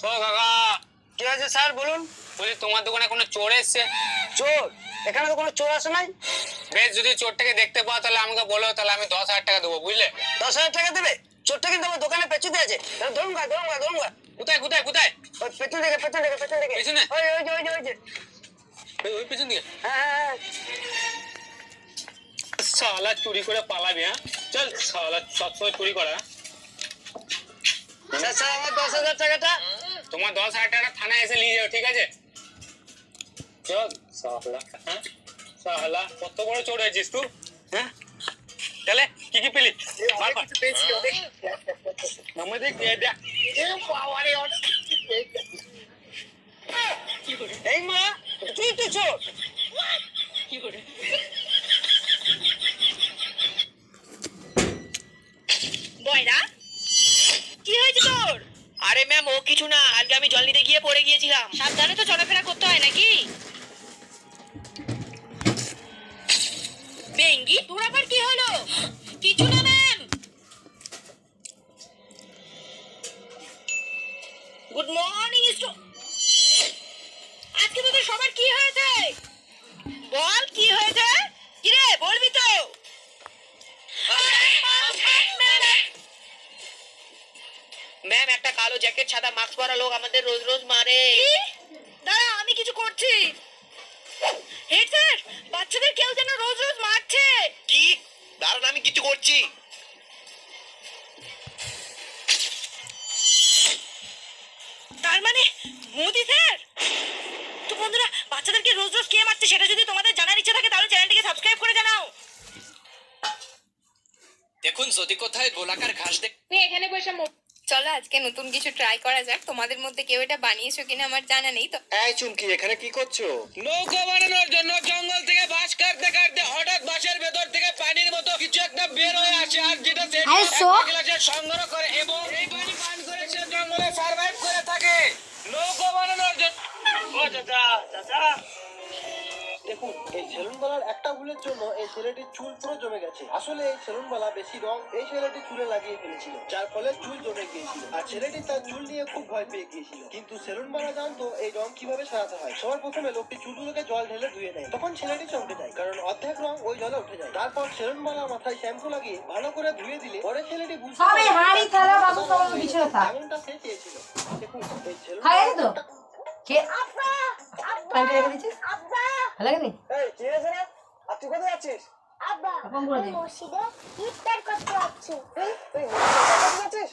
ও কাকা, কি হয়েছে স্যার বলুন? বলি তোমার দোকানে কোনো চোর এসছে? চোর? এখানে তো কোনো চোর আসে নাই। বেশ, যদি চোরটাকে দেখতে পাও তাহলে আমাকে বলো, তাহলে আমি 10,000 টাকা দেবো, বুঝলে? 10,000 টাকা দেবে? চোরটা কিন্তু আমার দোকানে পেছুতে আছে। ধরুন গা, ধরুন গা, ধরুন গা। কোথায় কোথায় কোথায়? ওই পেছন থেকে, পেছন থেকে, পেছন থেকে। পেছনে? ওই ওই যে, ওই যে, ওই যে। ওই পেছন দিকে? হ্যাঁ হ্যাঁ হ্যাঁ। শালা চুরি করে পালাবি? হ্যাঁ চল, শালা সবসময় চুরি করা। স্যার স্যার আমার 10,000 টাকাটা। তোমার 10,000 টাকা থানায় এসে নিয়ে যাও, ঠিক আছে? চল শালা। হ্যাঁ শালা, কত বড় চোর হয়েছিস তুই? হ্যাঁ তাহলে কি কি পেলি? মামা দেখ দেখ। এই মা, তুই তো চোর। বয়রা, কি হয়েছে তোর? আরে ম্যাম, ও কিছু না, আজকে আমি জল নিতে গিয়ে পড়ে গিয়েছিলাম। সাবধানে তো চলাফেরা করতে হয় নাকি? বেঙ্গি, তোর আবার কি হলো? কিছু না ম্যাম। গুড মর্নিং আজকে তোদের সবার কি হয়েছে? বল কি হয়েছে? কি রে, বলবি তো? ম্যাম, একটা কালো জ্যাকেট সাদা মাস্ক পরা লোক আমাদের রোজ রোজ মারে। দাঁড়া, আমি কিছু করছি। হেড স্যার, বাচ্চাদের কেউ যেন রোজ রোজ মারছে। কি? দাঁড়ান, আমি কিছু করছি। তার মানে মোদি স্যার? তো বন্ধুরা, বাচ্চাদেরকে রোজ রোজ কে মারছে সেটা যদি তোমাদের জানার ইচ্ছা থাকে তাহলে চ্যানেলটিকে সাবস্ক্রাইব করে জানাও। দেখুন, যদি কোথায় গোলাকার ঘাস তুই এখানে বসে চলো আজকে নতুন কিছু ট্রাই করা যাক। তোমাদের মধ্যে কেউ এটা বানিয়েছো কিনা আমার জানা নেই তো। এই চুমকি, এখানে কি করছো? নৌকা বানানোর জন্য জঙ্গল থেকে বাঁশ কাটতে কাটতে হঠাৎ বাঁশের ভেতর থেকে পানির মতো কিছু একটা বের হয়ে আসে, আর যেটা গ্লাসে সংগ্রহ করে এবং এই পানি পান করে সে জঙ্গলে সার্ভাইভ করে থাকে। নৌকা বানানোর জন্য ও চাচা চাচা, দেখুন, এই সেলুনওয়ালার একটা ভুলের জন্য এই ছেলেটির চুল পুরো জমে গেছে। আসলে এই সেলুনওয়ালা বেশি রং এই ছেলেটির চুলে লাগিয়ে ফেলেছিল, যার ফলে চুল জমে গিয়েছিল, আর ছেলেটি তার চুল নিয়ে খুব ভয় পেয়ে গিয়েছিল। কিন্তু সেলুনওয়ালা জানতো এই রং কিভাবে সারাতে হয়। সবার প্রথমে লোকটি চুলগুলোকে জল ঢেলে ধুয়ে নেয়, তখন ছেলেটি চমকে যায়, কারণ অর্ধেক রং ওই জলে উঠে যায়। তারপর সেলুনওয়ালা মাথায় শ্যাম্পু লাগিয়ে ভালো করে ধুয়ে দিলে পরে ছেলেটি বুঝতে পারে এমনটা সে চেয়েছিল। দেখুন, এই সেলুনওয়ালা এই কি হয়েছে রে? আর তুই কোথায় যাচ্ছিস? আব্বা, আমি মসজিদে ইফতার করতে যাচ্ছি। তুই মসজিদে যাচ্ছিস?